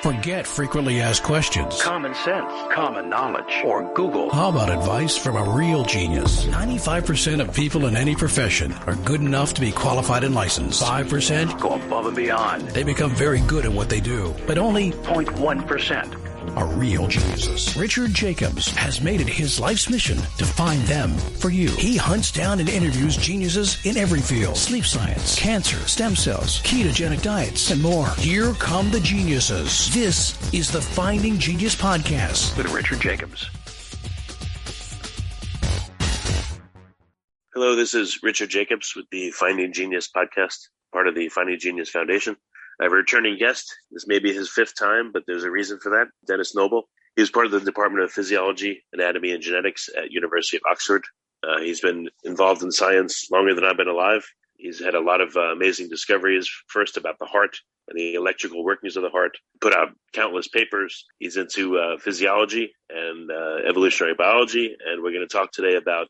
Forget frequently asked questions. Common sense, common knowledge, or Google. How about advice from a real genius? 95% of people in any profession are good enough to be qualified and licensed. 5% go above and beyond. They become very good at what they do, but only 0.1% are real geniuses. Richard Jacobs has made it his life's mission to find them for you. He hunts down and interviews geniuses in every field: sleep science, cancer, stem cells, ketogenic diets, and more. Here come the geniuses. This is the Finding Genius Podcast with Richard Jacobs. Hello, this is Richard Jacobs with the Finding Genius Podcast, part of the Finding Genius Foundation. I have a returning guest. This may be his fifth time, but there's a reason for that. Denis Noble. He was part of the Department of Physiology, Anatomy, and Genetics at University of Oxford. He's been involved in science longer than I've been alive. He's had a lot of amazing discoveries, first about the heart and the electrical workings of the heart, put out countless papers. He's into physiology and evolutionary biology, and we're going to talk today about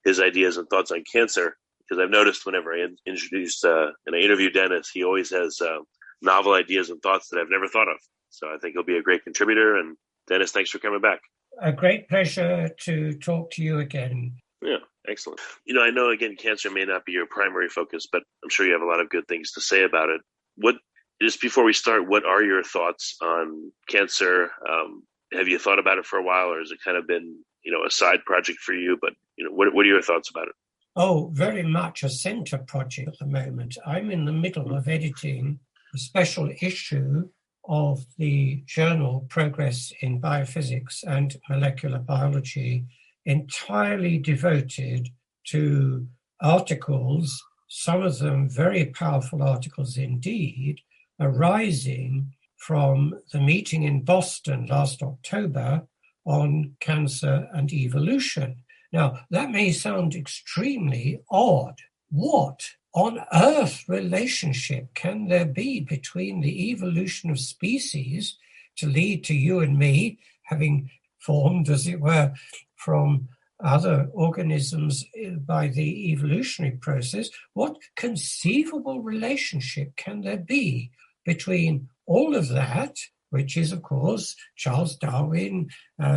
his ideas and thoughts on cancer, because I've noticed whenever I introduce and I interview Denis, he always has novel ideas and thoughts that I've never thought of. So I think he'll be a great contributor. And Denis, thanks for coming back. A great pleasure to talk to you again. Yeah, excellent. I know, again, cancer may not be your primary focus, but I'm sure you have a lot of good things to say about it. Just before we start, what are your thoughts on cancer? Have you thought about it for a while, or has it kind of been, a side project for you? But, what are your thoughts about it? Oh, very much a center project at the moment. I'm in the middle of editing a special issue of the journal Progress in Biophysics and Molecular Biology, entirely devoted to articles, some of them very powerful articles indeed, arising from the meeting in Boston last October on cancer and evolution. Now, that may sound extremely odd. What on earth relationship can there be between the evolution of species to lead to you and me having formed, as it were, from other organisms by the evolutionary process? What conceivable relationship can there be between all of that, which is, of course, Charles Darwin,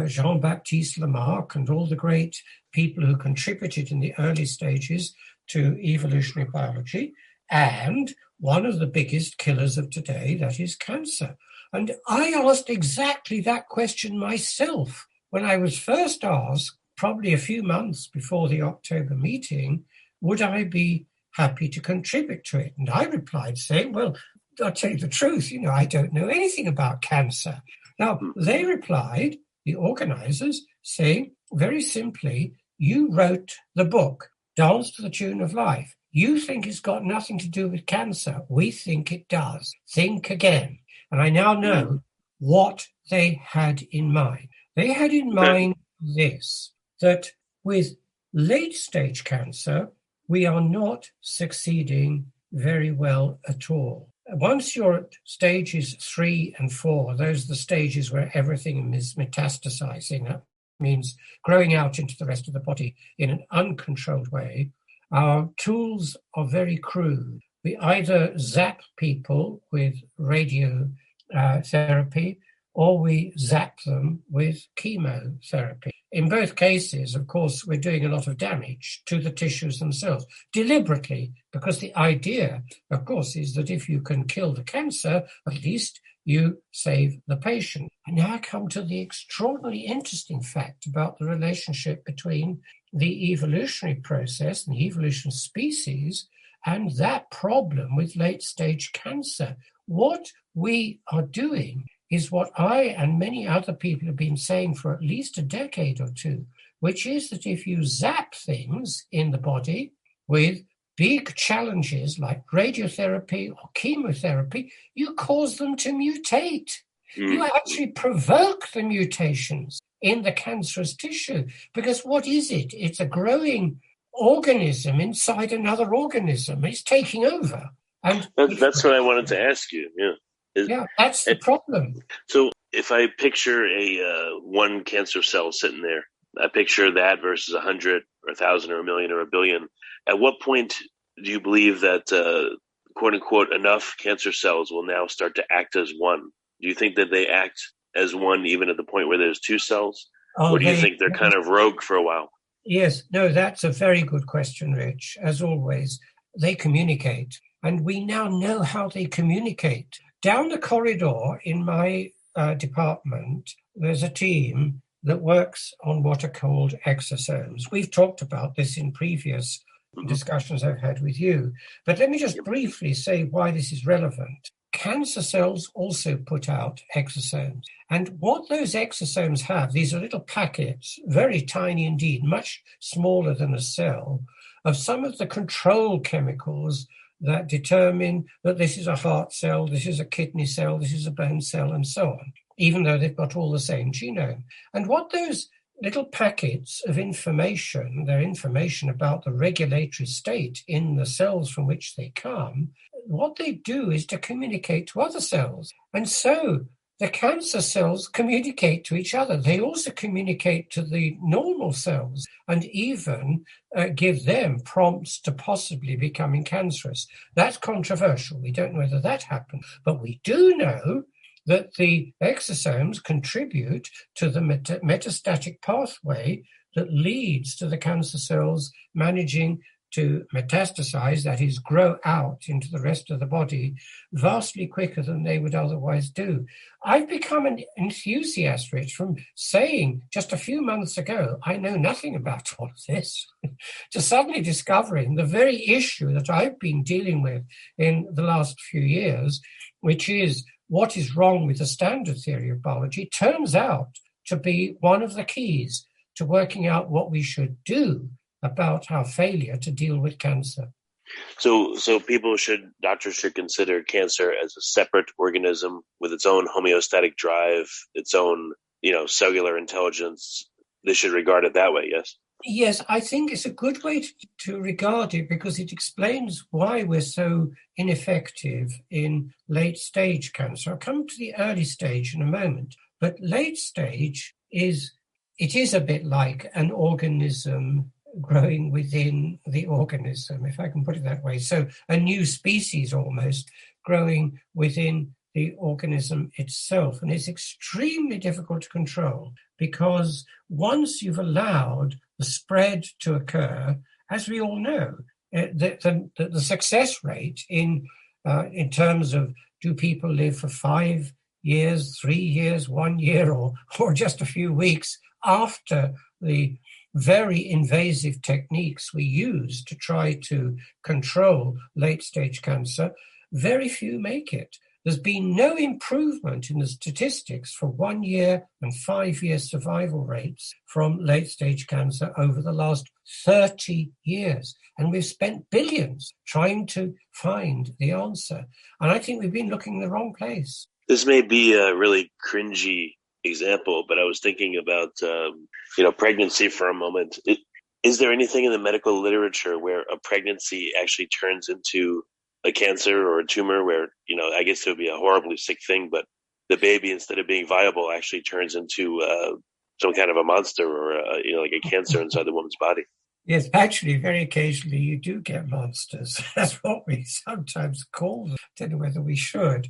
Jean-Baptiste Lamarck, and all the great people who contributed in the early stages to evolutionary biology, and one of the biggest killers of today, that is cancer. And I asked exactly that question myself when I was first asked, probably a few months before the October meeting, would I be happy to contribute to it? And I replied saying, well, I'll tell you the truth, I don't know anything about cancer. Now, they replied, the organizers, saying very simply, you wrote the book, Dance to the Tune of Life. You think it's got nothing to do with cancer. We think it does. Think again. And I now know what they had in mind. They had in mind this, that with late-stage cancer, we are not succeeding very well at all. Once you're at stages 3 and 4, those are the stages where everything is metastasizing. That means growing out into the rest of the body in an uncontrolled way. Our tools are very crude. We either zap people with radiotherapy or we zap them with chemotherapy. In both cases, of course, we're doing a lot of damage to the tissues themselves, deliberately, because the idea, of course, is that if you can kill the cancer, at least you save the patient. And now I come to the extraordinarily interesting fact about the relationship between the evolutionary process and the evolution of species and that problem with late-stage cancer. What we are doing is what I and many other people have been saying for at least a decade or two, which is that if you zap things in the body with big challenges like radiotherapy or chemotherapy, you cause them to mutate. You actually provoke the mutations in the cancerous tissue, because what is it? It's a growing organism inside another organism. It's taking over. And that's what I wanted to ask you. Yeah, that's the problem. So if I picture one cancer cell sitting there, I picture that versus 100 or 1,000 or 1,000,000 or 1,000,000,000. At what point do you believe that, quote unquote, enough cancer cells will now start to act as one? Do you think that they act as one even at the point where there's two cells? Oh, or do you think they're kind of rogue for a while? Yes, no, that's a very good question, Rich. As always, they communicate, and we now know how they communicate. Down the corridor in my department, there's a team that works on what are called exosomes. We've talked about this in previous discussions I've had with you, but let me just briefly say why this is relevant. Cancer cells also put out exosomes. And what those exosomes have, these are little packets, very tiny indeed, much smaller than a cell, of some of the control chemicals that determine that this is a heart cell, this is a kidney cell, this is a bone cell, and so on, even though they've got all the same genome. And what those little packets of information, their information about the regulatory state in the cells from which they come, what they do is to communicate to other cells. And so the cancer cells communicate to each other. They also communicate to the normal cells and even give them prompts to possibly becoming cancerous. That's controversial. We don't know whether that happened, but we do know that the exosomes contribute to the metastatic pathway that leads to the cancer cells managing to metastasize, that is, grow out into the rest of the body vastly quicker than they would otherwise do. I've become an enthusiast, Rich, from saying just a few months ago, I know nothing about all of this, to suddenly discovering the very issue that I've been dealing with in the last few years, which is what is wrong with the standard theory of biology, turns out to be one of the keys to working out what we should do about our failure to deal with cancer. So doctors should consider cancer as a separate organism with its own homeostatic drive, its own, cellular intelligence. They should regard it that way, yes? Yes, I think it's a good way to regard it because it explains why we're so ineffective in late-stage cancer. I'll come to the early stage in a moment, but late stage is a bit like an organism growing within the organism, if I can put it that way. So a new species almost growing within the organism itself. And it's extremely difficult to control because once you've allowed the spread to occur, as we all know, the success rate in terms of do people live for 5 years, 3 years, 1 year, or just a few weeks after the very invasive techniques we use to try to control late-stage cancer, very few make it. There's been no improvement in the statistics for 1 year and 5 year survival rates from late-stage cancer over the last 30 years. And we've spent billions trying to find the answer. And I think we've been looking in the wrong place. This may be a really cringy example, but I was thinking about, pregnancy for a moment. Is there anything in the medical literature where a pregnancy actually turns into a cancer or a tumor where, I guess it would be a horribly sick thing, but the baby, instead of being viable, actually turns into some kind of a monster or, like a cancer inside the woman's body? Yes, actually, very occasionally you do get monsters. That's what we sometimes call them. I don't know whether we should.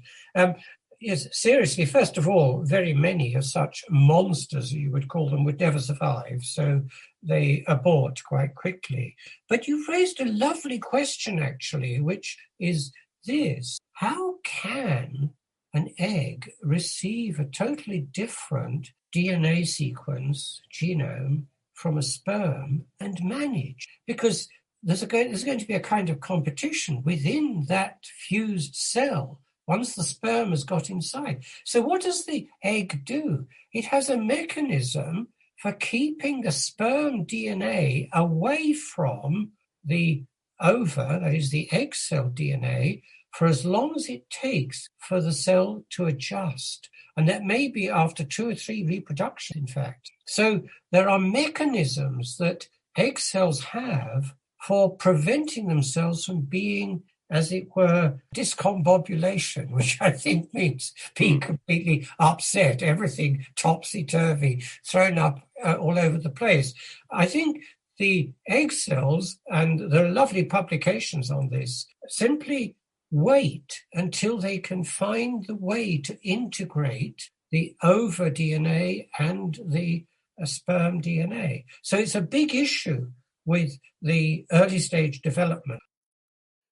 Yes, seriously, first of all, very many of such monsters, you would call them, would never survive, so they abort quite quickly. But you've raised a lovely question, actually, which is this. How can an egg receive a totally different DNA sequence, genome, from a sperm and manage? Because there's going to be a kind of competition within that fused cell once the sperm has got inside. So what does the egg do? It has a mechanism for keeping the sperm DNA away from the ova, that is the egg cell DNA, for as long as it takes for the cell to adjust. And that may be after 2 or 3 reproductions, in fact. So there are mechanisms that egg cells have for preventing themselves from being, as it were, discombobulation, which I think means being completely upset, everything topsy-turvy, thrown up all over the place. I think the egg cells, and there are lovely publications on this, simply wait until they can find the way to integrate the ova DNA and the sperm DNA. So it's a big issue with the early stage development.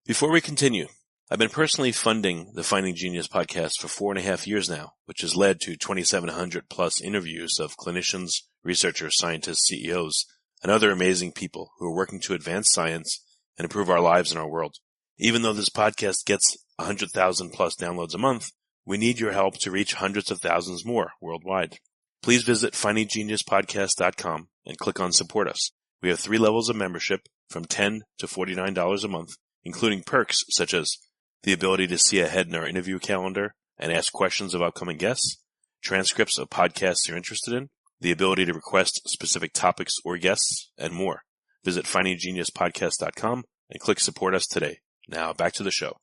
Before we continue, I've been personally funding the Finding Genius podcast for 4.5 years now, which has led to 2,700 plus interviews of clinicians, researchers, scientists, CEOs, and other amazing people who are working to advance science and improve our lives and our world. Even though this podcast gets 100,000 plus downloads a month, we need your help to reach hundreds of thousands more worldwide. Please visit findinggeniuspodcast.com and click on Support Us. We have 3 levels of membership from $10 to $49 a month, including perks such as the ability to see ahead in our interview calendar and ask questions of upcoming guests, transcripts of podcasts you're interested in, the ability to request specific topics or guests, and more. Visit findinggeniuspodcast.com and click Support Us today. Now back to the show.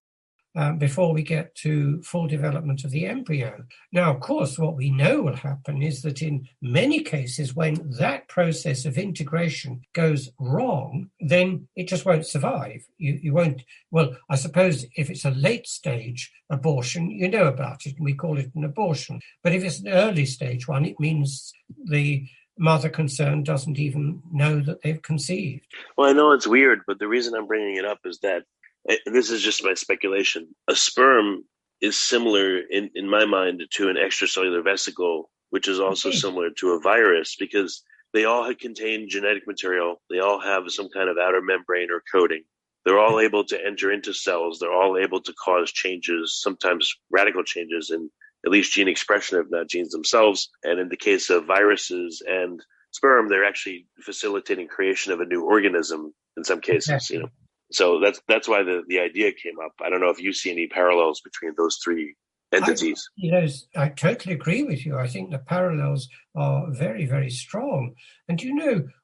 Before we get to full development of the embryo. Now, of course, what we know will happen is that in many cases, when that process of integration goes wrong, then it just won't survive. You won't, well, I suppose if it's a late stage abortion, you know about it, and we call it an abortion. But if it's an early stage one, it means the mother concerned doesn't even know that they've conceived. Well, I know it's weird, but the reason I'm bringing it up is that, and this is just my speculation, a sperm is similar in my mind to an extracellular vesicle, which is also similar to a virus because they all contain genetic material. They all have some kind of outer membrane or coating. They're all able to enter into cells. They're all able to cause changes, sometimes radical changes in at least gene expression, if not genes themselves. And in the case of viruses and sperm, they're actually facilitating creation of a new organism in some cases, you know. So that's why the idea came up. I don't know if you see any parallels between those 3 entities. I totally agree with you. I think the parallels are very, very strong. And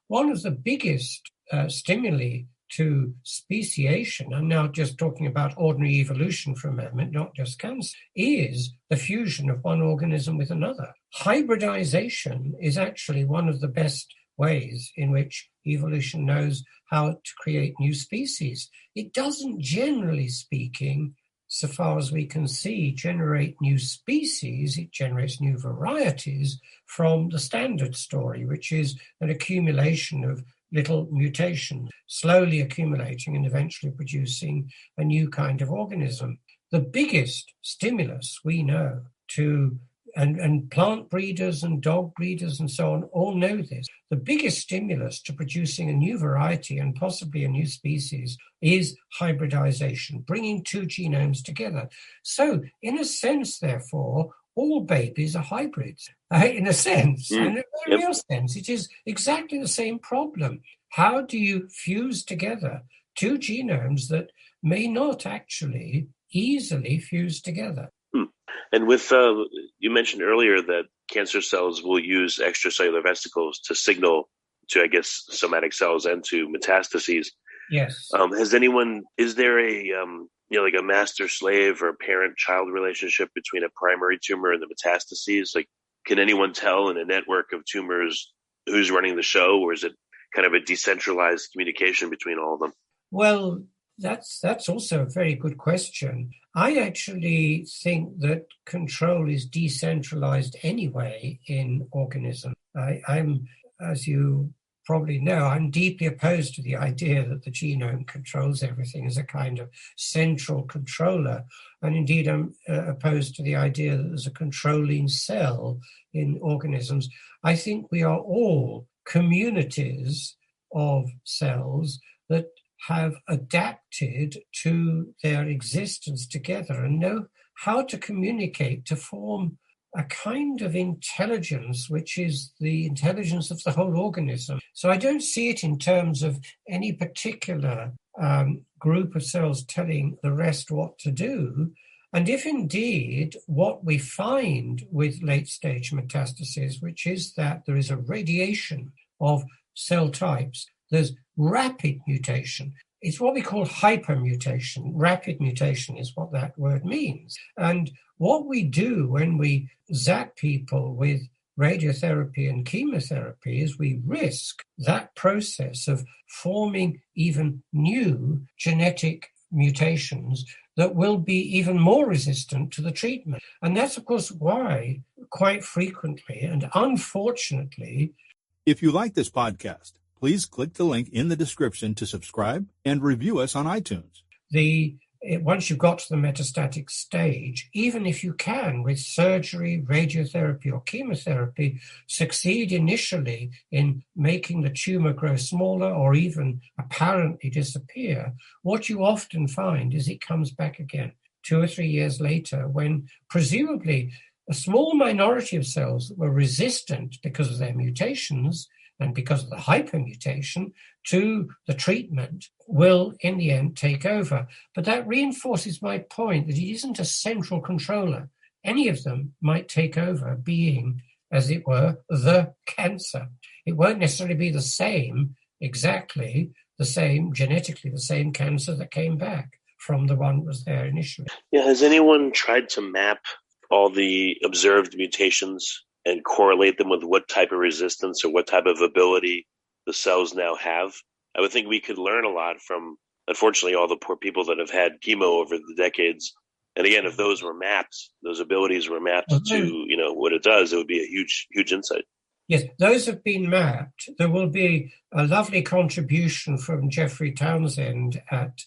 one of the biggest stimuli to speciation, I'm now just talking about ordinary evolution for a moment, not just cancer, is the fusion of one organism with another. Hybridization is actually one of the best ways in which evolution knows how to create new species. It doesn't, generally speaking, so far as we can see, generate new species. It generates new varieties from the standard story, which is an accumulation of little mutations, slowly accumulating and eventually producing a new kind of organism. The biggest stimulus we know to and plant breeders and dog breeders and so on all know this. The biggest stimulus to producing a new variety and possibly a new species is hybridization, bringing 2 genomes together. So, in a sense, therefore, all babies are hybrids. In a sense, and in a real sense, it is exactly the same problem. How do you fuse together 2 genomes that may not actually easily fuse together? And with, you mentioned earlier that cancer cells will use extracellular vesicles to signal to, I guess, somatic cells and to metastases. Yes. Is there a, like a master-slave or parent-child relationship between a primary tumor and the metastases? Like, can anyone tell in a network of tumors who's running the show, or is it kind of a decentralized communication between all of them? Well, that's also a very good question. I actually think that control is decentralized anyway in organisms. I'm, as you probably know, I'm deeply opposed to the idea that the genome controls everything as a kind of central controller. And indeed, I'm opposed to the idea that there's a controlling cell in organisms. I think we are all communities of cells that have adapted to their existence together and know how to communicate to form a kind of intelligence, which is the intelligence of the whole organism. So I don't see it in terms of any particular group of cells telling the rest what to do. And if indeed what we find with late-stage metastases, which is that there is a radiation of cell types, there's rapid mutation. It's what we call hypermutation. Rapid mutation is what that word means. And what we do when we zap people with radiotherapy and chemotherapy is we risk that process of forming even new genetic mutations that will be even more resistant to the treatment. And that's, of course, why quite frequently and unfortunately. If you like this podcast, please click the link in the description to subscribe and review us on iTunes. Once you've got to the metastatic stage, even if you can, with surgery, radiotherapy, or chemotherapy, succeed initially in making the tumor grow smaller or even apparently disappear, what you often find is it comes back again 2 or 3 years later, when presumably a small minority of cells that were resistant because of their mutations and because of the hypermutation to the treatment will in the end take over. But that reinforces my point that it isn't a central controller. Any of them might take over being, as it were, the cancer. It won't necessarily be the same, exactly the same, genetically the same cancer that came back from the one that was there initially. Yeah, has anyone tried to map all the observed mutations and correlate them with what type of resistance or what type of ability the cells now have? I would think we could learn a lot from, unfortunately, all the poor people that have had chemo over the decades. And again, if those were mapped, those abilities were mapped to, what it does, it would be a huge, huge insight. Yes, those have been mapped. There will be a lovely contribution from Jeffrey Townsend at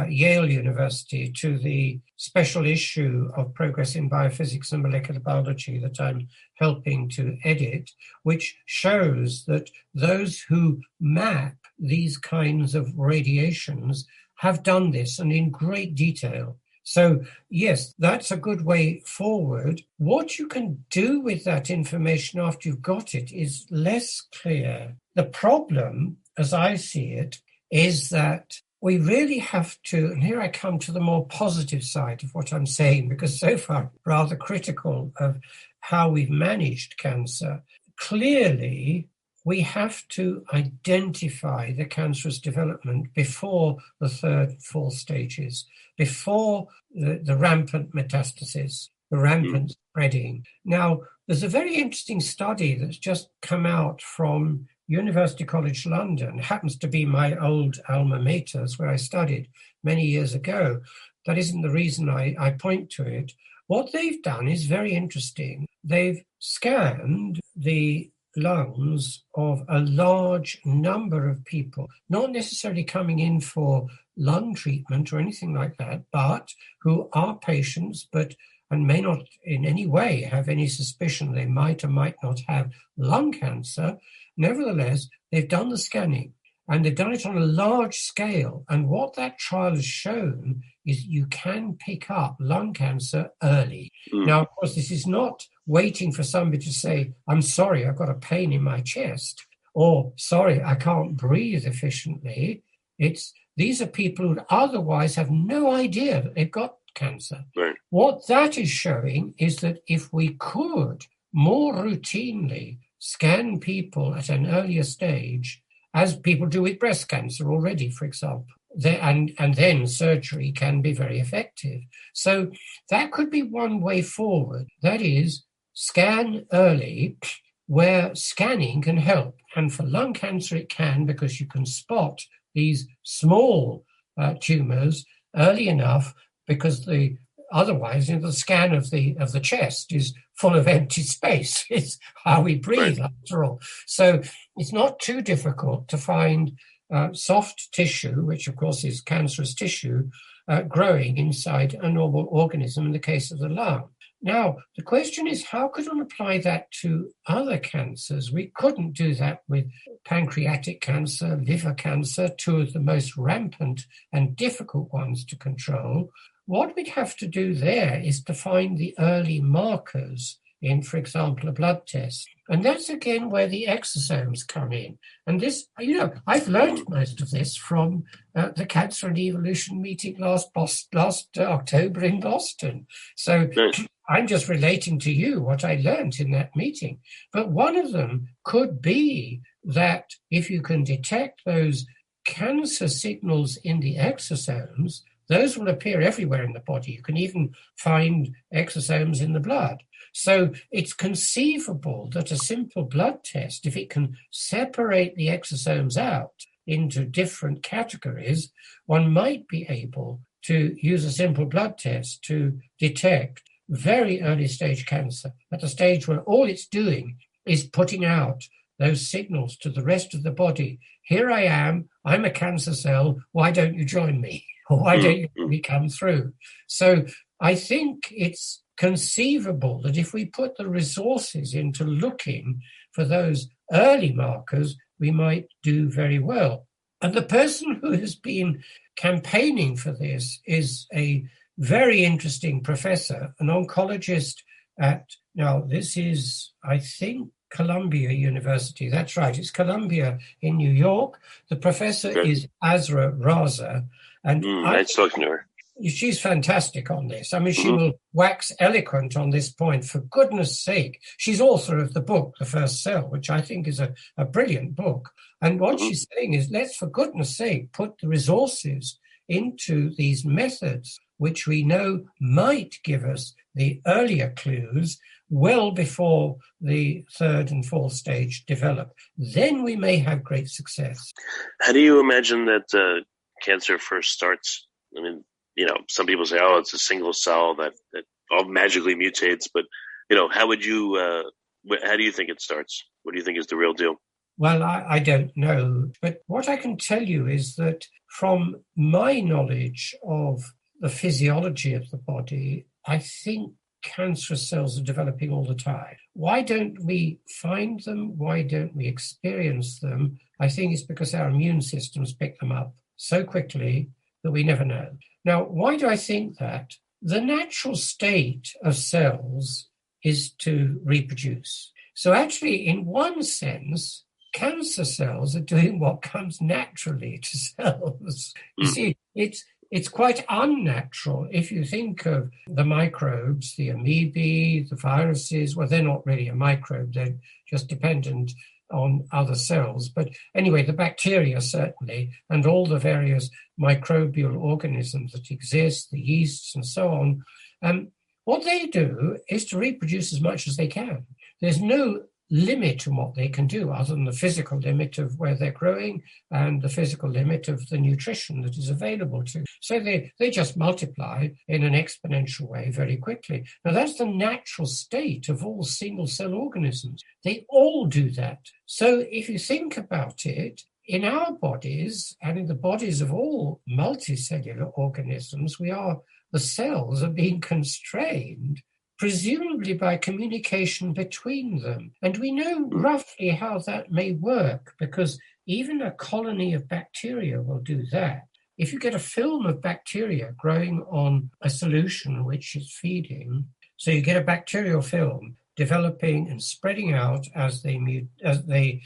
Yale University to the special issue of Progress in Biophysics and Molecular Biology that I'm helping to edit, which shows that those who map these kinds of radiations have done this, and in great detail. So, yes, that's a good way forward. What you can do with that information after you've got it is less clear. The problem, as I see it, is that we really have to, and here I come to the more positive side of what I'm saying, because so far I'm rather critical of how we've managed cancer. Clearly, we have to identify the cancerous development before the third, fourth stages, before the rampant metastasis, the rampant spreading. Now, there's a very interesting study that's just come out from University College London. It happens to be my old alma mater, where I studied many years ago. That isn't the reason I point to it. What they've done is very interesting. They've scanned the lungs of a large number of people, not necessarily coming in for lung treatment or anything like that, but who are patients, and may not in any way have any suspicion they might or might not have lung cancer. Nevertheless, they've done the scanning, and they've done it on a large scale. And what that trial has shown is you can pick up lung cancer early. Now, of course, this is not waiting for somebody to say, I'm sorry, I've got a pain in my chest, or sorry, I can't breathe efficiently. These are people who would otherwise have no idea that they've got cancer. Right. What that is showing is that if we could more routinely scan people at an earlier stage, as people do with breast cancer already, for example, and then surgery can be very effective. So that could be one way forward. That is, scan early where scanning can help. And for lung cancer, it can, because you can spot these small tumors early enough, because otherwise, the scan of the chest is full of empty space. It's how we breathe, after all. So it's not too difficult to find soft tissue, which of course is cancerous tissue, growing inside a normal organism in the case of the lung. Now, the question is, how could one apply that to other cancers? We couldn't do that with pancreatic cancer, liver cancer, two of the most rampant and difficult ones to control. What we'd have to do there is to find the early markers in, for example, a blood test. And that's, again, where the exosomes come in. And this, I've learned most of this from the Cancer and Evolution meeting last October in Boston. So I'm just relating to you what I learned in that meeting. But one of them could be that if you can detect those cancer signals in the exosomes, those will appear everywhere in the body. You can even find exosomes in the blood. So it's conceivable that a simple blood test, if it can separate the exosomes out into different categories, one might be able to use a simple blood test to detect very early stage cancer at the stage where all it's doing is putting out those signals to the rest of the body. Here I am, I'm a cancer cell, why don't you join me? Or why don't you let me come through? So I think it's conceivable that if we put the resources into looking for those early markers, we might do very well. And the person who has been campaigning for this is a very interesting professor, an oncologist at, now this is, I think, Columbia University. That's right, it's Columbia in New York. The professor is Azra Raza. And nice talking to her. She's fantastic on this. I mean, she will wax eloquent on this point. For goodness sake, she's author of the book, The First Cell, which I think is a brilliant book. And what she's saying is, let's, for goodness sake, put the resources into these methods, which we know might give us the earlier clues well before the third and fourth stage develop. Then we may have great success. How do you imagine that cancer first starts? I mean, some people say, oh, it's a single cell that all magically mutates. But, how would you, how do you think it starts? What do you think is the real deal? Well, I don't know. But what I can tell you is that from my knowledge of the physiology of the body, I think cancerous cells are developing all the time. Why don't we find them? Why don't we experience them? I think it's because our immune systems pick them up so quickly that we never know. Now, why do I think that? The natural state of cells is to reproduce. So actually, in one sense, cancer cells are doing what comes naturally to cells. You see, it's quite unnatural if you think of the microbes, the amoebae, the viruses. Well, they're not really a microbe, they're just dependent on other cells. But anyway, the bacteria certainly, and all the various microbial organisms that exist, the yeasts and so on, what they do is to reproduce as much as they can. There's no limit to what they can do other than the physical limit of where they're growing and the physical limit of the nutrition that is available to. So they just multiply in an exponential way very quickly. Now that's the natural state of all single cell organisms. They all do that. So if you think about it, in our bodies and in the bodies of all multicellular organisms, the cells are being constrained presumably by communication between them. And we know roughly how that may work, because even a colony of bacteria will do that. If you get a film of bacteria growing on a solution which is feeding, so you get a bacterial film developing and spreading out as they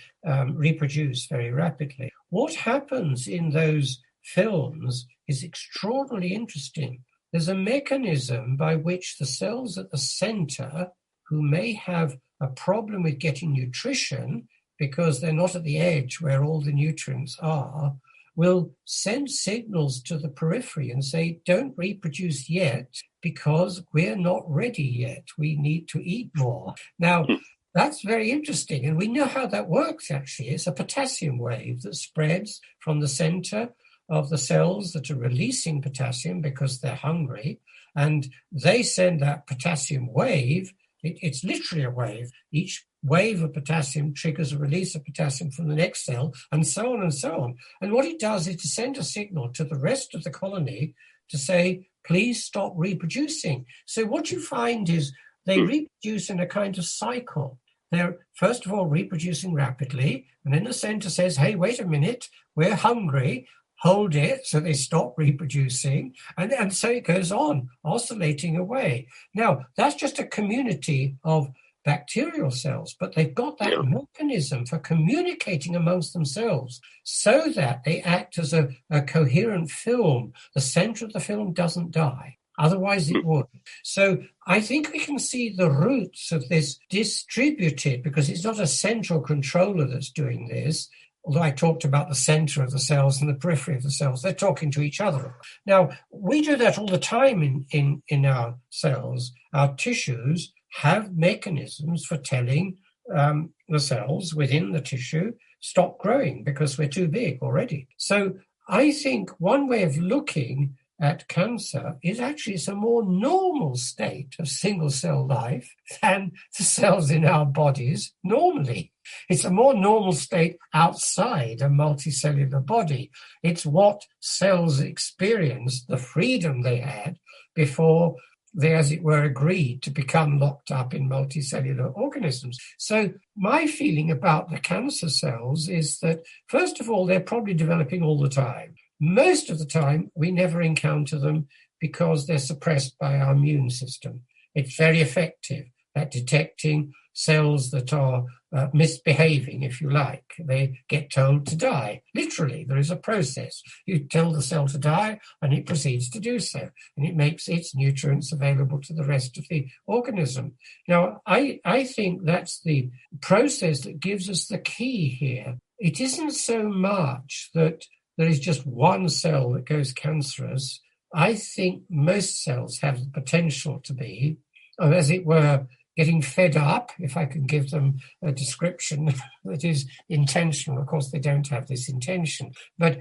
reproduce very rapidly. What happens in those films is extraordinarily interesting. There's a mechanism by which the cells at the center, who may have a problem with getting nutrition because they're not at the edge where all the nutrients are, will send signals to the periphery and say, don't reproduce yet because we're not ready yet. We need to eat more. Now, that's very interesting. And we know how that works, actually. It's a potassium wave that spreads from the center of the cells that are releasing potassium because they're hungry, and they send that potassium wave. It's literally a wave. Each wave of potassium triggers a release of potassium from the next cell, and so on and so on. And what it does is to send a signal to the rest of the colony to say, please stop reproducing. So what you find is they reproduce in a kind of cycle. They're, first of all, reproducing rapidly, and then the center says, hey, wait a minute, we're hungry. Hold it, so they stop reproducing, and so it goes on, oscillating away. Now, that's just a community of bacterial cells, but they've got that mechanism for communicating amongst themselves so that they act as a coherent film. The center of the film doesn't die. Otherwise, it would. So I think we can see the roots of this distributed, because it's not a central controller that's doing this. Although I talked about the center of the cells and the periphery of the cells, they're talking to each other. Now, we do that all the time in our cells. Our tissues have mechanisms for telling the cells within the tissue, stop growing because we're too big already. So I think one way of looking at cancer is actually it's a more normal state of single-cell life than the cells in our bodies normally. It's a more normal state outside a multicellular body. It's what cells experienced, the freedom they had before they, as it were, agreed to become locked up in multicellular organisms. So my feeling about the cancer cells is that, first of all, they're probably developing all the time. Most of the time, we never encounter them because they're suppressed by our immune system. It's very effective at detecting cells that are misbehaving, if you like. They get told to die. Literally, there is a process. You tell the cell to die, and it proceeds to do so, and it makes its nutrients available to the rest of the organism. Now, I think that's the process that gives us the key here. It isn't so much that there is just one cell that goes cancerous. I think most cells have the potential to be, as it were, getting fed up, if I can give them a description that is intentional. Of course, they don't have this intention, but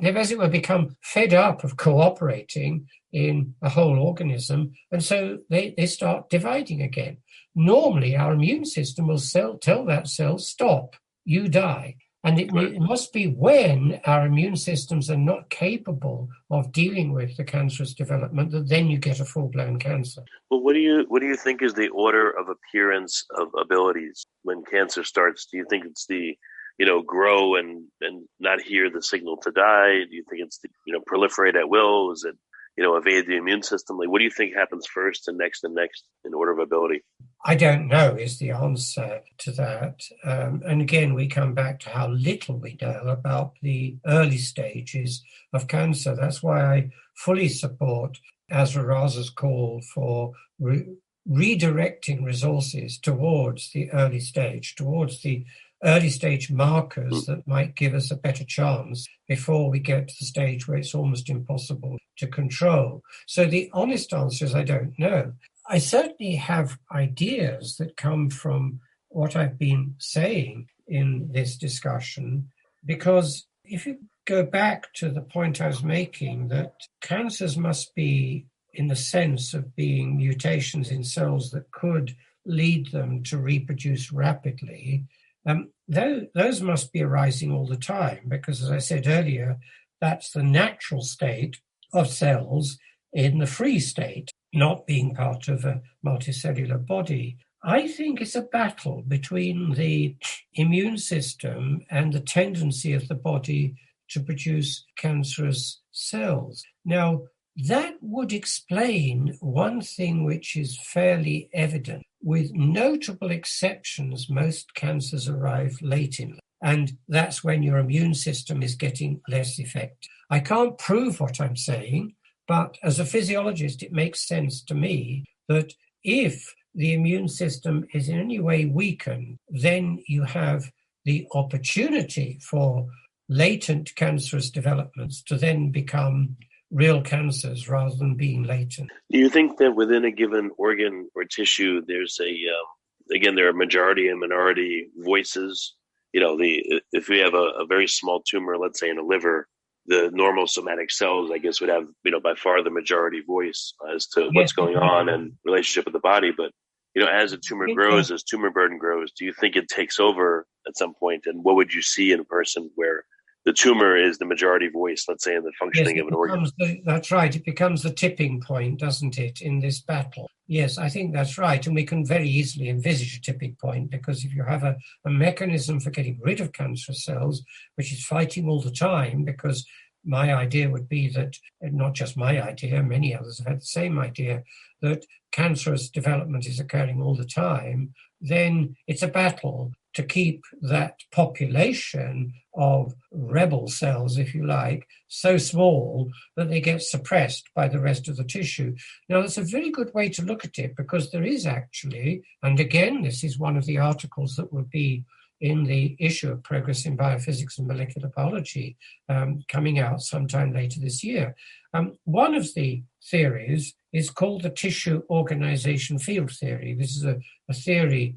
they've, as it were, become fed up of cooperating in a whole organism, and so they start dividing again. Normally, our immune system will tell that cell, stop, you die. And it must be when our immune systems are not capable of dealing with the cancerous development that then you get a full-blown cancer. Well, what do you think is the order of appearance of abilities when cancer starts? Do you think it's the, grow and not hear the signal to die? Do you think it's the, proliferate at will? Is it, evade the immune system? Like, what do you think happens first and next in order of ability? I don't know is the answer to that. And again, we come back to how little we know about the early stages of cancer. That's why I fully support Azra Raza's call for redirecting resources towards the early stage, towards the early stage markers that might give us a better chance before we get to the stage where it's almost impossible to control. So the honest answer is I don't know. I certainly have ideas that come from what I've been saying in this discussion, because if you go back to the point I was making, that cancers must be in the sense of being mutations in cells that could lead them to reproduce rapidly, those must be arising all the time, because, as I said earlier, that's the natural state of cells in the free state, not being part of a multicellular body. I think it's a battle between the immune system and the tendency of the body to produce cancerous cells. Now, that would explain one thing which is fairly evident. With notable exceptions, most cancers arrive late in life, and that's when your immune system is getting less effective. I can't prove what I'm saying, but as a physiologist, it makes sense to me that if the immune system is in any way weakened, then you have the opportunity for latent cancerous developments to then become real cancers rather than being latent. Do you think that within a given organ or tissue, there's there are majority and minority voices? If we have a very small tumor, let's say in a liver, the normal somatic cells, I guess, would have, by far the majority voice as to what's going on and relationship with the body. But, as a tumor grows, as tumor burden grows, do you think it takes over at some point? And what would you see in a person where the tumor is the majority voice, let's say, in the functioning of an organ? That's right. It becomes the tipping point, doesn't it, in this battle? Yes, I think that's right. And we can very easily envisage a tipping point, because if you have a mechanism for getting rid of cancer cells, which is fighting all the time, because my idea would be that, not just my idea, many others have had the same idea, that cancerous development is occurring all the time, then it's a battle to keep that population of rebel cells, if you like, so small that they get suppressed by the rest of the tissue. Now, that's a very good way to look at it, because there is actually, and again, this is one of the articles that will be in the issue of Progress in Biophysics and Molecular Biology coming out sometime later this year. One of the theories is called the tissue organization field theory. This is a theory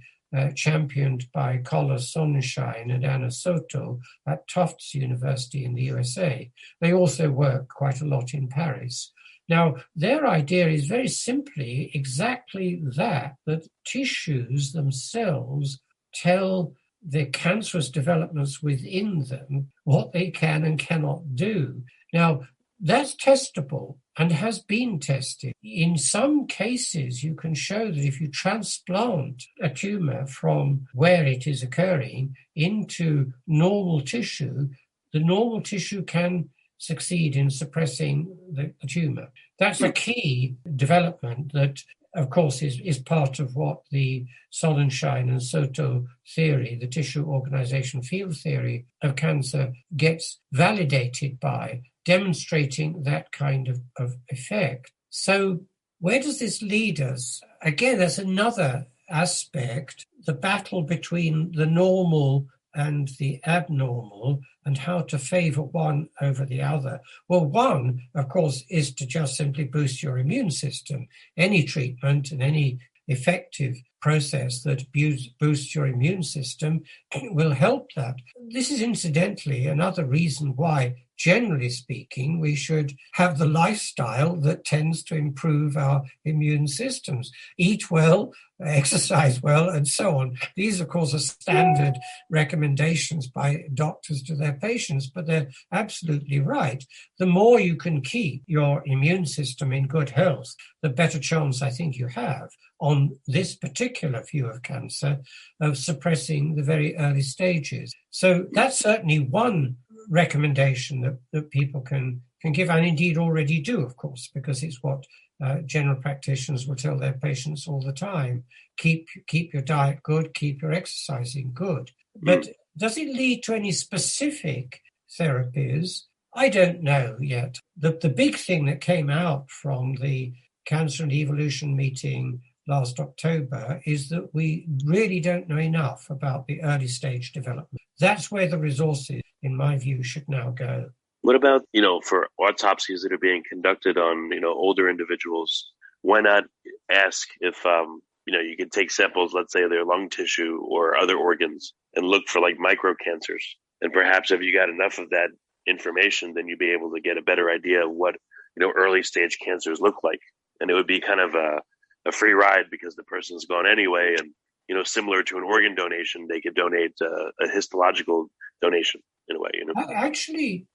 championed by Carla Sonnenschein and Anna Soto at Tufts University in the USA. They also work quite a lot in Paris. Now, their idea is very simply exactly that tissues themselves tell the cancerous developments within them what they can and cannot do. Now, that's testable and has been tested. In some cases, you can show that if you transplant a tumor from where it is occurring into normal tissue, the normal tissue can succeed in suppressing the tumor. That's a key development that, of course, is part of what the Sonnenschein and Soto theory, the tissue organization field theory of cancer, gets validated by, demonstrating that kind of effect. So where does this lead us? Again, there's another aspect, the battle between the normal and the abnormal, and how to favor one over the other. Well, one, of course, is to just simply boost your immune system. Any treatment and any effective process that boosts your immune system will help that. This is incidentally another reason why, generally speaking, we should have the lifestyle that tends to improve our immune systems. Eat well, exercise well, and so on. These, of course, are standard recommendations by doctors to their patients, but they're absolutely right. The more you can keep your immune system in good health, the better chance I think you have on this particular view of cancer of suppressing the very early stages. So that's certainly one recommendation that people can give, and indeed already do, of course, because it's what general practitioners will tell their patients all the time. Keep your diet good, keep your exercising good. But does it lead to any specific therapies? I don't know yet. The big thing that came out from the Cancer and Evolution meeting last October is that we really don't know enough about the early stage development. That's where the resources, in my view, should now go. What about, for autopsies that are being conducted on, older individuals, why not ask if, you could take samples, let's say their lung tissue or other organs, and look for like microcancers. And perhaps if you got enough of that information, then you'd be able to get a better idea of what, early stage cancers look like. And it would be kind of a free ride because the person's gone anyway. And, similar to an organ donation, they could donate a histological donation in a way, Actually,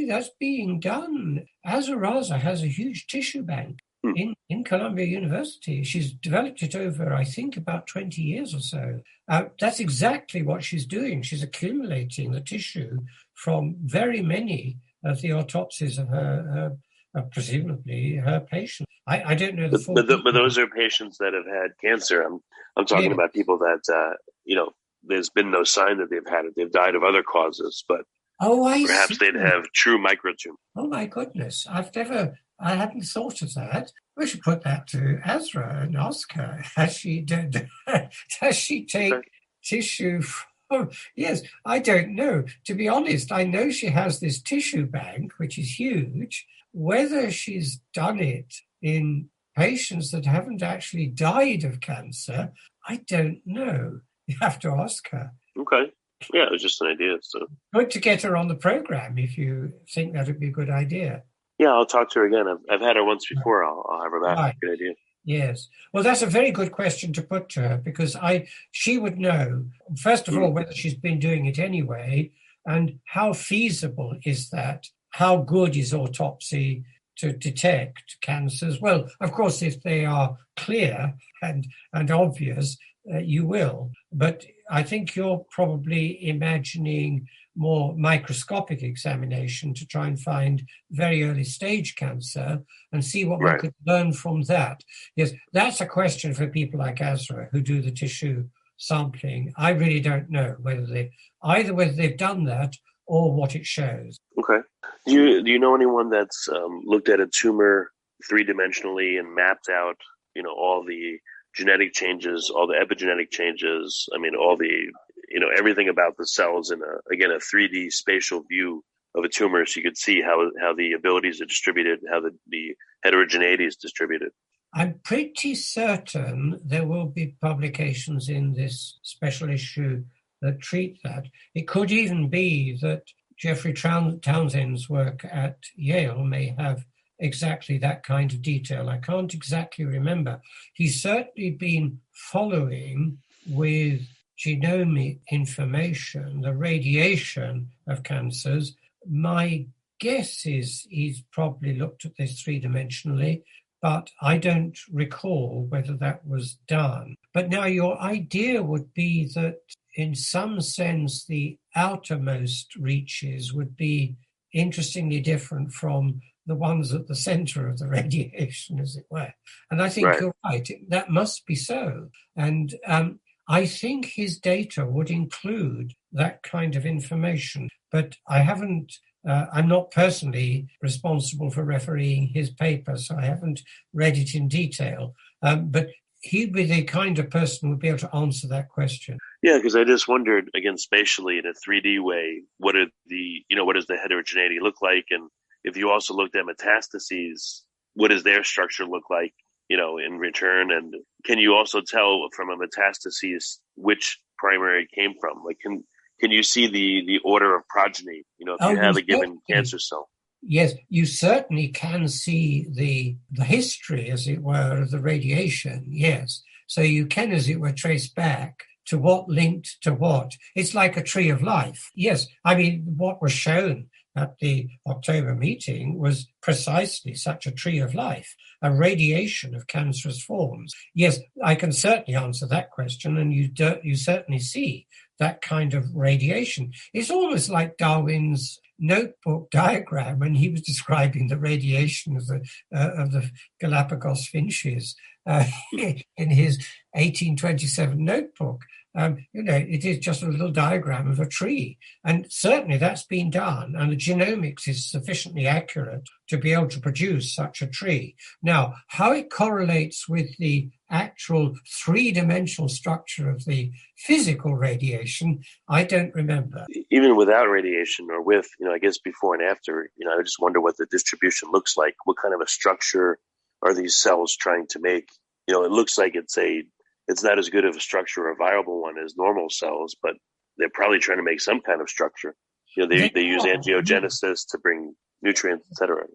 that's being done. Azaraza has a huge tissue bank in Columbia University. She's developed it over, I think, about 20 years or so. That's exactly what she's doing. She's accumulating the tissue from very many of the autopsies of her presumably her patients. I don't know the full. But those are patients that have had cancer. I'm talking about people that there's been no sign that they've had it. They've died of other causes, but perhaps they'd have true microtumor. Oh my goodness! I hadn't thought of that. We should put that to Azra and ask her. Does she take tissue from? Yes, I don't know. To be honest, I know she has this tissue bank, which is huge. Whether she's done it in patients that haven't actually died of cancer, I don't know. You have to ask her. Okay. Yeah, it was just an idea. So good to get her on the program if you think that would be a good idea. Yeah, I'll talk to her again. I've had her once before. I'll have her back. Right. Good idea. Yes. Well, that's a very good question to put to her because she would know, first of all, whether she's been doing it anyway and how feasible is that? How good is autopsy to detect cancers? Well, of course, if they are clear and obvious, you will. But I think you're probably imagining more microscopic examination to try and find very early stage cancer and see what we could learn from that. Yes, that's a question for people like Azra who do the tissue sampling. I really don't know whether they've done that or what it shows. Okay. Do you know anyone that's looked at a tumor three-dimensionally and mapped out, all the genetic changes, all the epigenetic changes, all the, everything about the cells in a 3D spatial view of a tumor so you could see how the abilities are distributed, how the heterogeneity is distributed? I'm pretty certain there will be publications in this special issue that treat that. It could even be that Jeffrey Townsend's work at Yale may have exactly that kind of detail. I can't exactly remember. He's certainly been following with genomic information the radiation of cancers. My guess is he's probably looked at this three-dimensionally, but I don't recall whether that was done. But now your idea would be that in some sense the outermost reaches would be interestingly different from the ones at the center of the radiation, as it were. And I think You're right, that must be so. And I think his data would include that kind of information, but I'm not personally responsible for refereeing his paper, so I haven't read it in detail. But he'd be the kind of person who would be able to answer that question. Yeah, because I just wondered, again, spatially in a 3D way, what does the heterogeneity look like? And if you also looked at metastases, what does their structure look like, in return? And can you also tell from a metastases which primary came from? Like, can you see the order of progeny, if you have a given cancer cell? Yes, you certainly can see the history, as it were, of the radiation, yes. So you can, as it were, trace back to what linked to what. It's like a tree of life. Yes, I mean, what was shown at the October meeting was precisely such a tree of life, a radiation of cancerous forms. Yes, I can certainly answer that question, and you certainly see that kind of radiation. It's almost like Darwin's notebook diagram when he was describing the radiation of the Galapagos finches in his 1827 notebook. It is just a little diagram of a tree. And certainly that's been done, and the genomics is sufficiently accurate to be able to produce such a tree. Now, how it correlates with the actual three-dimensional structure of the physical radiation, I don't remember. Even without radiation or with, I guess before and after, I just wonder what the distribution looks like. What kind of a structure are these cells trying to make? It looks like it's not as good of a structure or a viable one as normal cells, but they're probably trying to make some kind of structure. They use angiogenesis to bring nutrients, etc.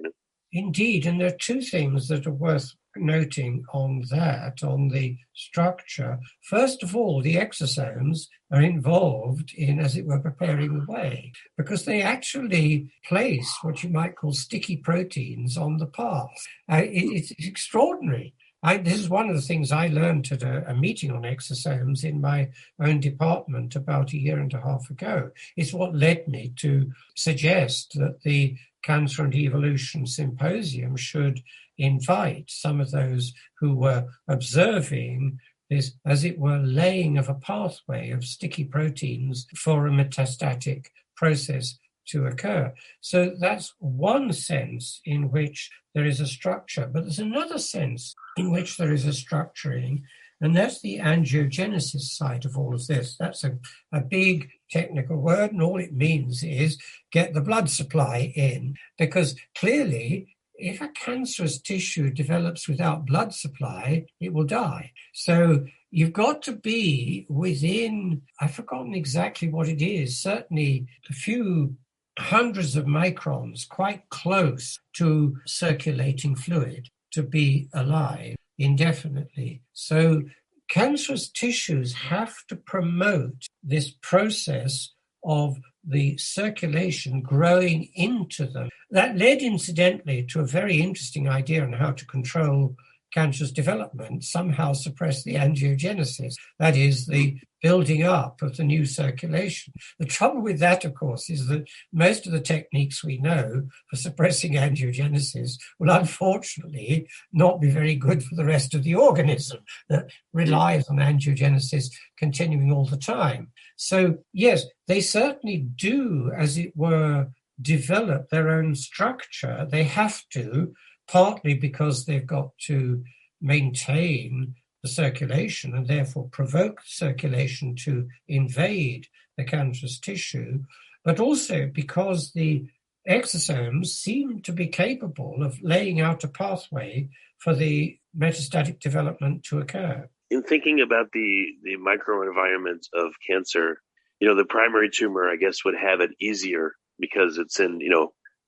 Indeed, and there are two things that are worth noting on the structure. First of all, the exosomes are involved in, as it were, preparing the way, because they actually place what you might call sticky proteins on the path. It's extraordinary. This is one of the things I learned at a meeting on exosomes in my own department about a year and a half ago. It's what led me to suggest that the Cancer and Evolution Symposium should invite some of those who were observing this, as it were, laying of a pathway of sticky proteins for a metastatic process to occur. So that's one sense in which there is a structure, but there's another sense in which there is a structuring, and that's the angiogenesis side of all of this. That's a big technical word, and all it means is get the blood supply in, because clearly if a cancerous tissue develops without blood supply, it will die. So you've got to be within, I've forgotten exactly what it is, certainly a few hundreds of microns, quite close to circulating fluid, to be alive indefinitely. So cancerous tissues have to promote this process of the circulation growing into them. That led, incidentally, to a very interesting idea on how to control cancerous development, somehow suppress the angiogenesis, that is, the building up of the new circulation. The trouble with that, of course, is that most of the techniques we know for suppressing angiogenesis will unfortunately not be very good for the rest of the organism that relies on angiogenesis continuing all the time. So, yes, they certainly do, as it were, develop their own structure. They have to, partly because they've got to maintain the circulation and therefore provoke circulation to invade the cancerous tissue, but also because the exosomes seem to be capable of laying out a pathway for the metastatic development to occur. In thinking about the microenvironment of cancer, the primary tumor, I guess, would have it easier because it's in,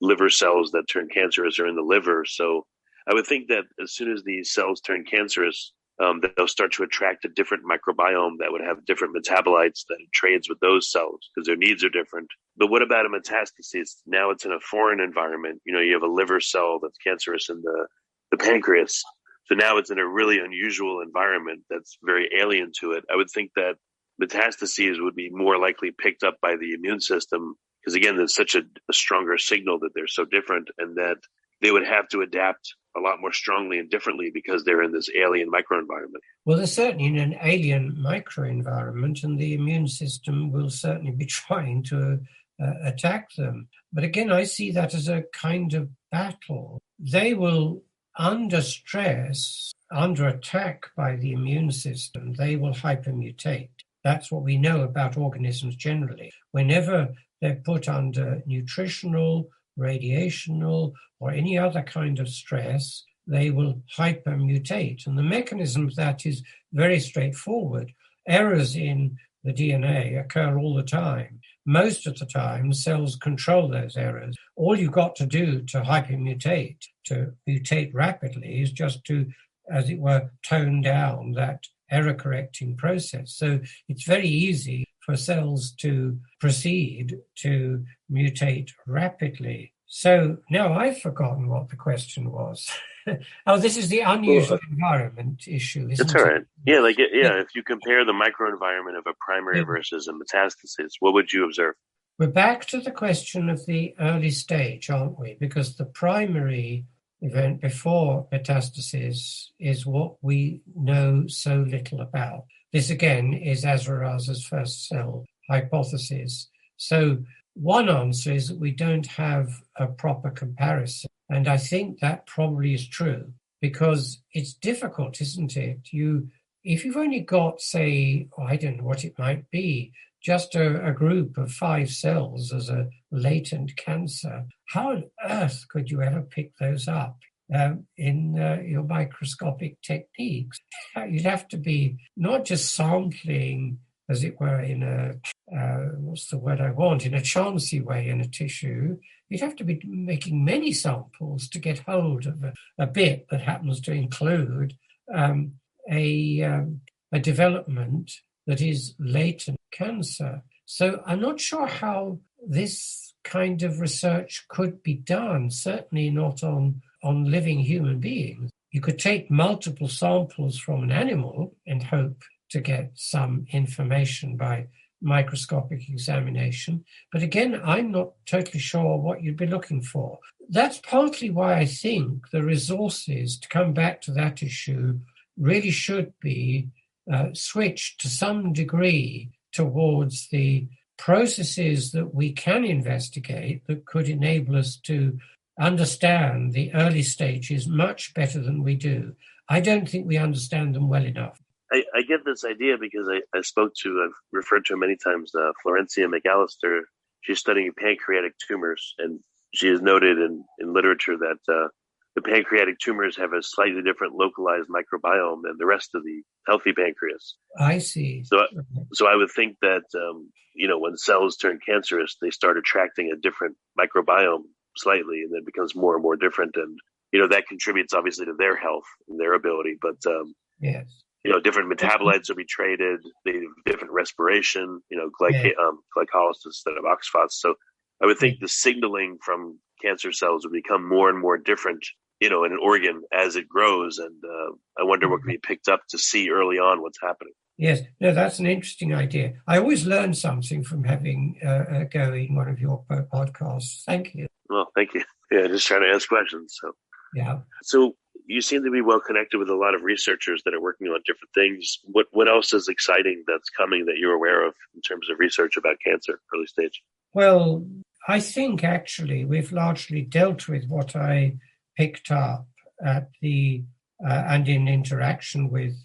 liver cells that turn cancerous are in the liver. So I would think that as soon as these cells turn cancerous, that they'll start to attract a different microbiome that would have different metabolites that it trades with those cells because their needs are different. But what about a metastasis? Now it's in a foreign environment. You have a liver cell that's cancerous in the pancreas. So now it's in a really unusual environment that's very alien to it. I would think that metastases would be more likely picked up by the immune system because, again, there's such a stronger signal that they're so different and that they would have to adapt a lot more strongly and differently because they're in this alien microenvironment. Well, they're certainly in an alien microenvironment, and the immune system will certainly be trying to attack them. But again, I see that as a kind of battle. They will, under stress, under attack by the immune system, they will hypermutate. That's what we know about organisms generally. Whenever they're put under nutritional, radiational, or any other kind of stress, they will hypermutate. And the mechanism of that is very straightforward. Errors in the DNA occur all the time. Most of the time, cells control those errors. All you've got to do to hypermutate, to mutate rapidly, is just to, as it were, tone down that error-correcting process. So it's very easy for cells to proceed to mutate rapidly. So now I've forgotten what the question was. Oh, this is the unusual environment issue, isn't it? That's all right. Yeah, if you compare the microenvironment of a primary versus a metastasis, what would you observe? We're back to the question of the early stage, aren't we? Because the primary event before metastasis is what we know so little about. This, again, is Azaraza's first cell hypothesis. So one answer is that we don't have a proper comparison. And I think that probably is true because it's difficult, isn't it? If you've only got, say, I don't know what it might be, just a group of 5 cells as a latent cancer, how on earth could you ever pick those up in your microscopic techniques? You'd have to be not just sampling, as it were, in a, what's the word I want, in a chancy way in a tissue. You'd have to be making many samples to get hold of a bit that happens to include a development that is latent cancer. So I'm not sure how this kind of research could be done, certainly not on living human beings. You could take multiple samples from an animal and hope to get some information by microscopic examination. But again, I'm not totally sure what you'd be looking for. That's partly why I think the resources, to come back to that issue, really should be switched to some degree towards the processes that we can investigate that could enable us to understand the early stages much better than we do. I don't think we understand them well enough. I get this idea because I've referred to her many times, Florencia McAllister. She's studying pancreatic tumors, and she has noted in literature that the pancreatic tumors have a slightly different localized microbiome than the rest of the healthy pancreas. I see. So I would think that, when cells turn cancerous, they start attracting a different microbiome slightly, and then it becomes more and more different. And, that contributes obviously to their health and their ability. But, yes. Different metabolites will be traded. They have different respiration, glycolysis instead of oxphos. So I would think the signaling from cancer cells would become more and more different, in an organ as it grows. And I wonder what can be picked up to see early on what's happening. Yes, no, that's an interesting idea. I always learn something from having a go in one of your podcasts. Thank you. Well, thank you. Yeah, just trying to ask questions. So, yeah. So you seem to be well connected with a lot of researchers that are working on different things. What else is exciting that's coming that you're aware of in terms of research about cancer, early stage? Well, I think actually we've largely dealt with what I picked up at the and in interaction with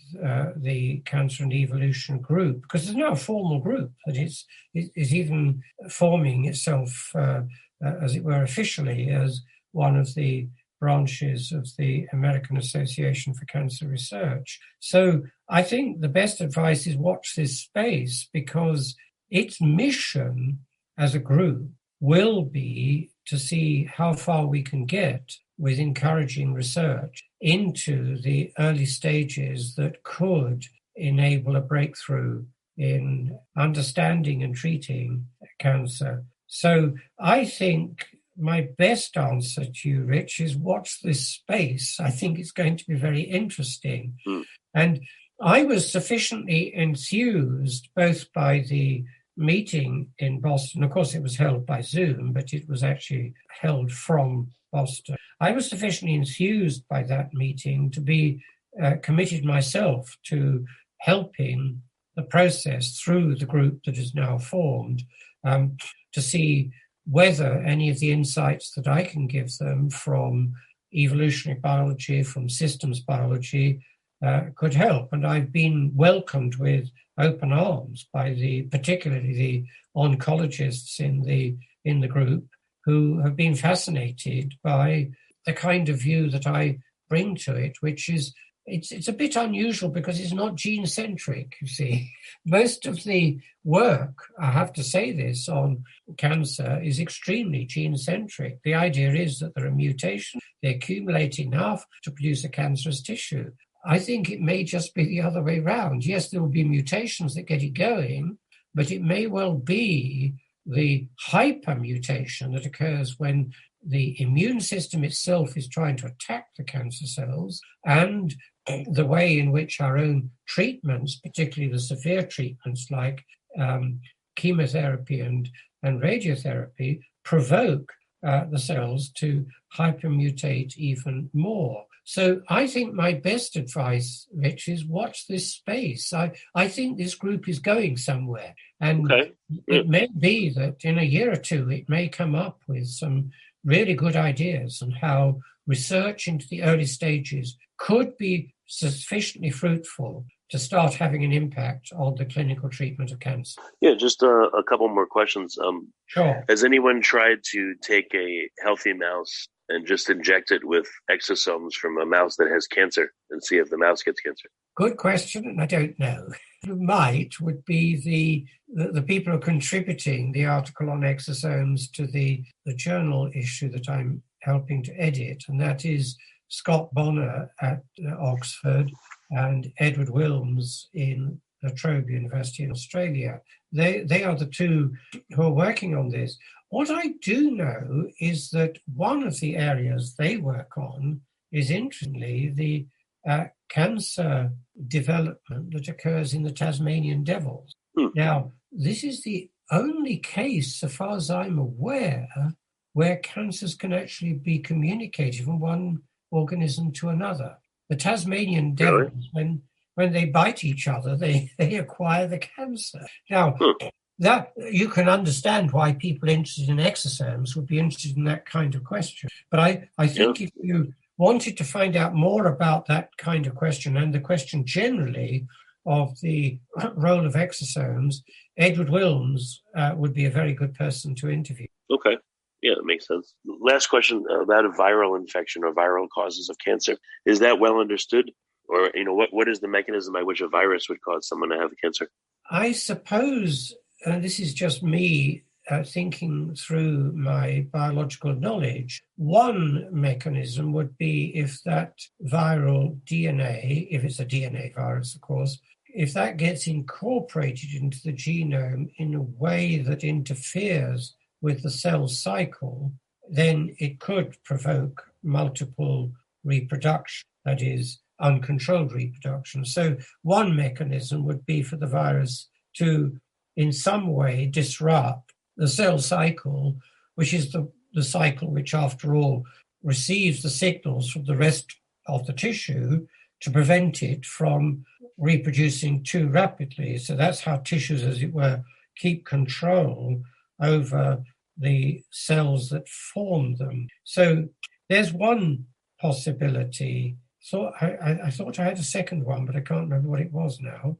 the Cancer and Evolution group, because there's now a formal group that is even forming itself, as it were, officially as one of the branches of the American Association for Cancer Research. So I think the best advice is watch this space, because its mission as a group will be to see how far we can get with encouraging research into the early stages that could enable a breakthrough in understanding and treating cancer. So I think my best answer to you, Rich, is watch this space. I think it's going to be very interesting. And I was sufficiently enthused both by the meeting in Boston. Of course, it was held by Zoom, but it was actually held from Boston. I was sufficiently enthused by that meeting to be committed myself to helping the process through the group that is now formed, to see whether any of the insights that I can give them from evolutionary biology, from systems biology, could help. And I've been welcomed with open arms by particularly the oncologists in the group, who have been fascinated by the kind of view that I bring to it, which is it's a bit unusual because it's not gene-centric, you see. Most of the work, I have to say this, on cancer is extremely gene-centric. The idea is that there are mutations, they accumulate enough to produce a cancerous tissue. I think it may just be the other way around. Yes, there will be mutations that get it going, but it may well be the hypermutation that occurs when the immune system itself is trying to attack the cancer cells, and the way in which our own treatments, particularly the severe treatments like chemotherapy and radiotherapy, provoke the cells to hypermutate even more. So I think my best advice, Rich, is watch this space. I think this group is going somewhere. And it may be that in a year or two, it may come up with some really good ideas on how research into the early stages could be sufficiently fruitful to start having an impact on the clinical treatment of cancer. Yeah, just a couple more questions. Sure. Has anyone tried to take a healthy mouse and just inject it with exosomes from a mouse that has cancer and see if the mouse gets cancer? Good question, and I don't know. Would be the people who are contributing the article on exosomes to the journal issue that I'm helping to edit, and that is Scott Bonner at Oxford and Edward Wilms in La Trobe University in Australia. They are the two who are working on this. What I do know is that one of the areas they work on is, interestingly, the cancer development that occurs in the Tasmanian devils. Now, this is the only case, so far as I'm aware, where cancers can actually be communicated from one organism to another. The Tasmanian devils, when they bite each other, they acquire the cancer. Now, that you can understand why people interested in exosomes would be interested in that kind of question. But I think if you wanted to find out more about that kind of question and the question generally of the role of exosomes, Edward Wilms would be a very good person to interview. Okay. Yeah, that makes sense. Last question about a viral infection or viral causes of cancer. Is that well understood? Or, what is the mechanism by which a virus would cause someone to have cancer? I suppose, and this is just me thinking through my biological knowledge, one mechanism would be if that viral DNA, if it's a DNA virus, of course, if that gets incorporated into the genome in a way that interferes with the cell cycle, then it could provoke multiple reproduction, that is, uncontrolled reproduction. So one mechanism would be for the virus to, in some way, disrupt the cell cycle, which is the cycle which, after all, receives the signals from the rest of the tissue to prevent it from reproducing too rapidly. So that's how tissues, as it were, keep control over the cells that form them. So there's one possibility. So I thought I had a second one, but I can't remember what it was now.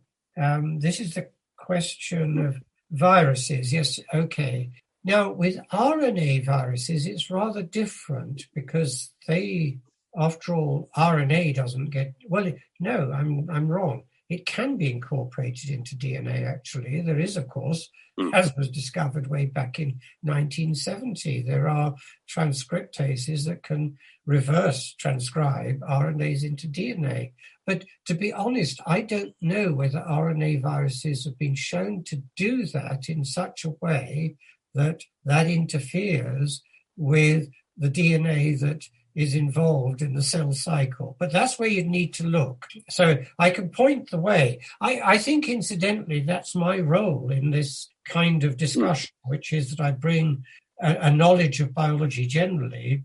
This is the question of viruses. Yes, okay. Now, with RNA viruses, it's rather different because they, after all, RNA doesn't get, well, no, I'm wrong. it can be incorporated into DNA, actually. There is, of course, as was discovered way back in 1970, there are transcriptases that can reverse transcribe RNAs into DNA. But to be honest, I don't know whether RNA viruses have been shown to do that in such a way that interferes with the DNA that is involved in the cell cycle. But that's where you need to look. So I can point the way. I think, incidentally, that's my role in this kind of discussion, which is that I bring a knowledge of biology generally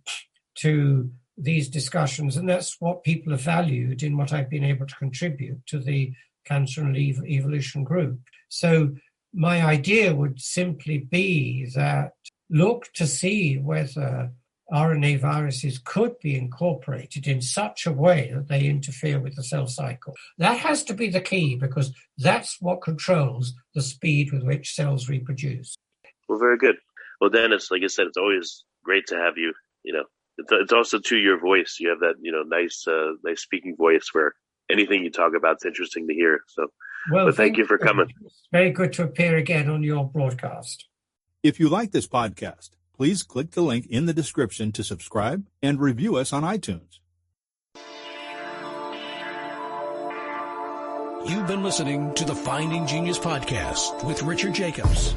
to these discussions, and that's what people have valued in what I've been able to contribute to the Cancer and Evolution group. So my idea would simply be that look to see whether RNA viruses could be incorporated in such a way that they interfere with the cell cycle. That has to be the key, because that's what controls the speed with which cells reproduce. Well, very good. Well, Denis, like I said, it's always great to have you. It's also to your voice. You have that, nice speaking voice where anything you talk about is interesting to hear. So, but thank you for coming. It's very good to appear again on your broadcast. If you like this podcast, please click the link in the description to subscribe and review us on iTunes. You've been listening to the Finding Genius podcast with Richard Jacobs.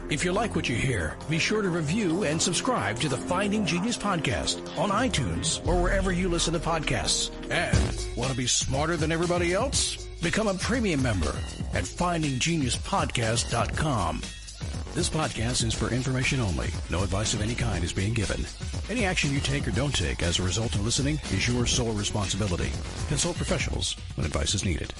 If you like what you hear, be sure to review and subscribe to the Finding Genius podcast on iTunes or wherever you listen to podcasts. And want to be smarter than everybody else? Become a premium member at findinggeniuspodcast.com. This podcast is for information only. No advice of any kind is being given. Any action you take or don't take as a result of listening is your sole responsibility. Consult professionals when advice is needed.